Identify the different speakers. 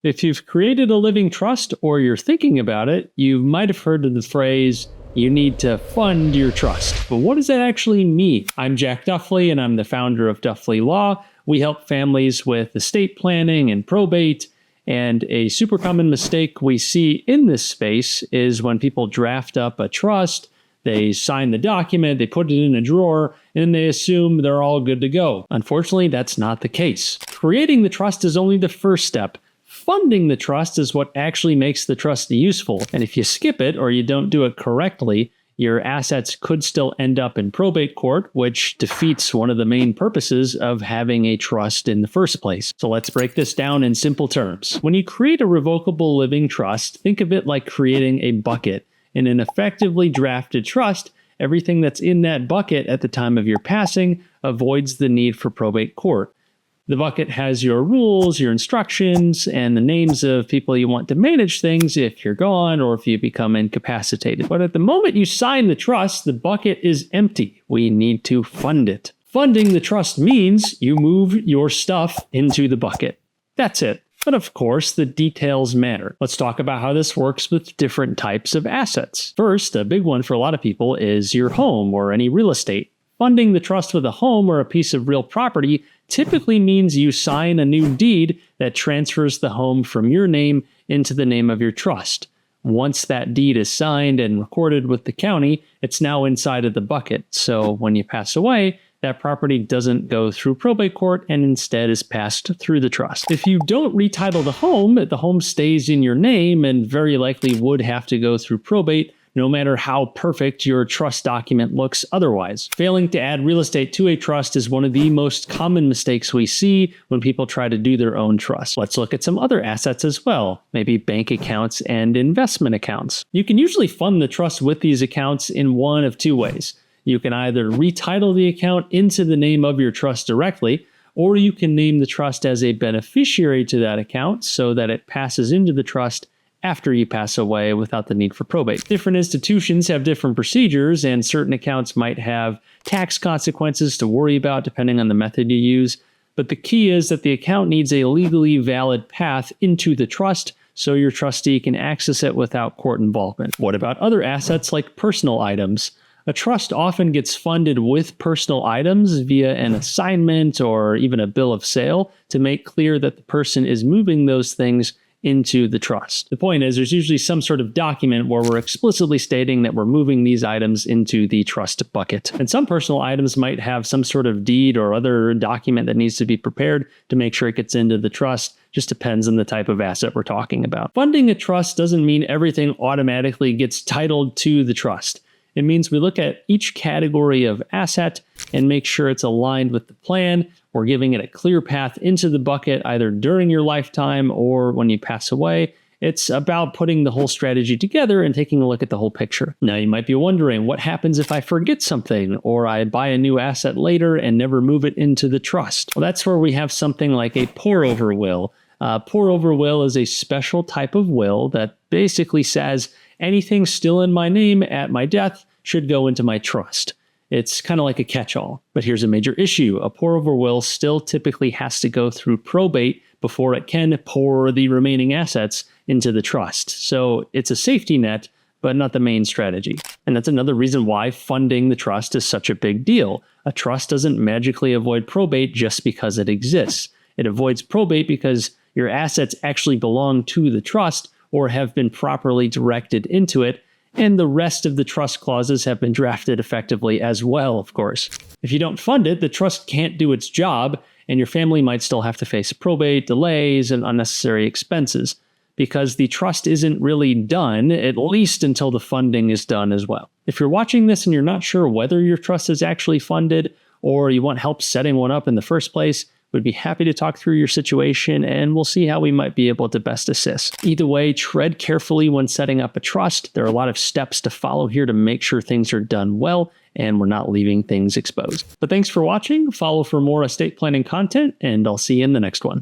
Speaker 1: If you've created a living trust or you're thinking about it, you might have heard of the phrase, you need to fund your trust. But what does that actually mean? I'm Jack Duffley and I'm the founder of Duffley Law. We help families with estate planning and probate. And a super common mistake we see in this space is when people draft up a trust, they sign the document, they put it in a drawer, and they assume they're all good to go. Unfortunately, that's not the case. Creating the trust is only the first step. Funding the trust is what actually makes the trust useful. And if you skip it or you don't do it correctly, your assets could still end up in probate court, which defeats one of the main purposes of having a trust in the first place. So let's break this down in simple terms. When you create a revocable living trust, think of it like creating a bucket. In an effectively drafted trust, everything that's in that bucket at the time of your passing avoids the need for probate court. The bucket has your rules, your instructions, and the names of people you want to manage things if you're gone or if you become incapacitated. But at the moment you sign the trust, the bucket is empty. We need to fund it. Funding the trust means you move your stuff into the bucket. That's it. But of course, the details matter. Let's talk about how this works with different types of assets. First, a big one for a lot of people is your home or any real estate. Funding the trust with a home or a piece of real property typically means you sign a new deed that transfers the home from your name into the name of your trust. Once that deed is signed and recorded with the county, it's now inside of the bucket. So when you pass away, that property doesn't go through probate court and instead is passed through the trust. If you don't retitle the home stays in your name and very likely would have to go through probate, no matter how perfect your trust document looks otherwise. Failing to add real estate to a trust is one of the most common mistakes we see when people try to do their own trust. Let's look at some other assets as well, maybe bank accounts and investment accounts. You can usually fund the trust with these accounts in one of two ways. You can either retitle the account into the name of your trust directly, or you can name the trust as a beneficiary to that account so that it passes into the trust after you pass away without the need for probate. Different institutions have different procedures, and certain accounts might have tax consequences to worry about depending on the method you use. But the key is that the account needs a legally valid path into the trust so your trustee can access it without court involvement. What about other assets like personal items? A trust often gets funded with personal items via an assignment or even a bill of sale to make clear that the person is moving those things into the trust. The point is, there's usually some sort of document where we're explicitly stating that we're moving these items into the trust bucket. And some personal items might have some sort of deed or other document that needs to be prepared to make sure it gets into the trust. Just depends on the type of asset we're talking about. Funding a trust doesn't mean everything automatically gets titled to the trust. It means we look at each category of asset and make sure it's aligned with the plan. We're giving it a clear path into the bucket either during your lifetime or when you pass away. It's about putting the whole strategy together and taking a look at the whole picture. Now, you might be wondering, what happens if I forget something or I buy a new asset later and never move it into the trust? Well, that's where we have something like a pour-over will. Pour-over will is a special type of will that basically says anything still in my name at my death should go into my trust. It's kind of like a catch-all. But here's a major issue. A pour-over will still typically has to go through probate before it can pour the remaining assets into the trust. So it's a safety net, but not the main strategy. And that's another reason why funding the trust is such a big deal. A trust doesn't magically avoid probate just because it exists. It avoids probate because your assets actually belong to the trust or have been properly directed into it, and the rest of the trust clauses have been drafted effectively as well, of course. If you don't fund it, the trust can't do its job, and your family might still have to face probate, delays, and unnecessary expenses, because the trust isn't really done, at least until the funding is done as well. If you're watching this and you're not sure whether your trust is actually funded, or you want help setting one up in the first place, we'd be happy to talk through your situation and we'll see how we might be able to best assist. Either way, tread carefully when setting up a trust. There are a lot of steps to follow here to make sure things are done well and we're not leaving things exposed. But thanks for watching. Follow for more estate planning content and I'll see you in the next one.